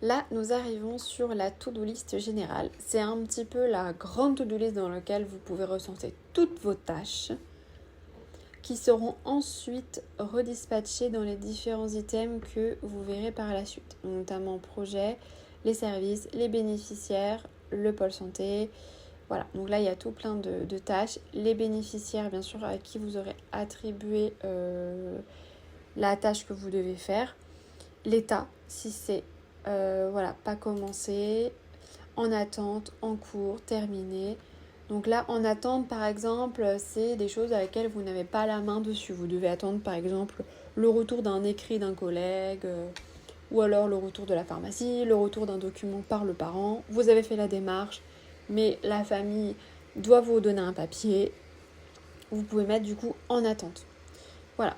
Là, nous arrivons sur la to-do list générale. C'est un petit peu la grande to-do list dans laquelle vous pouvez recenser toutes vos tâches qui seront ensuite redispatchées dans les différents items que vous verrez par la suite, notamment projet, les services, les bénéficiaires, le pôle santé. Voilà, donc là il y a tout plein de tâches. Les bénéficiaires, bien sûr, à qui vous aurez attribué la tâche que vous devez faire. L'état, si c'est pas commencé, en attente, en cours, terminé. Donc là, en attente, par exemple, c'est des choses à laquelle vous n'avez pas la main dessus. Vous devez attendre, par exemple, le retour d'un écrit d'un collègue, ou alors le retour de la pharmacie, le retour d'un document par le parent. Vous avez fait la démarche, mais la famille doit vous donner un papier. Vous pouvez mettre du coup en attente. Voilà.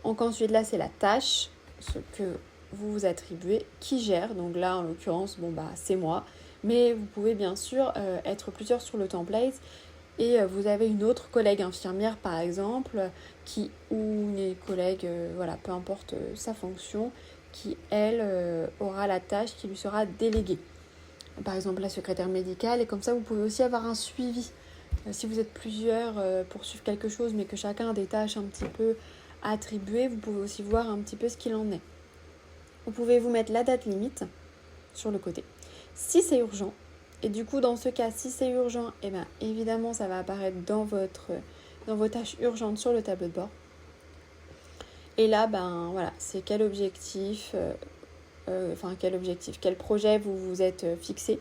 Donc ensuite, là, c'est la tâche, ce que vous vous attribuez, qui gère. Donc là, en l'occurrence, c'est moi. Mais vous pouvez bien sûr être plusieurs sur le template et vous avez une autre collègue infirmière par exemple ou une collègue, peu importe sa fonction, qui elle aura la tâche qui lui sera déléguée. Par exemple la secrétaire médicale, et comme ça vous pouvez aussi avoir un suivi. Si vous êtes plusieurs pour suivre quelque chose mais que chacun a des tâches un petit peu attribuées, vous pouvez aussi voir un petit peu ce qu'il en est. Vous pouvez vous mettre la date limite sur le côté. Si c'est urgent, et du coup dans ce cas, si c'est urgent, évidemment ça va apparaître dans vos tâches urgentes sur le tableau de bord. Et là, c'est quel objectif, quel projet vous vous êtes fixé.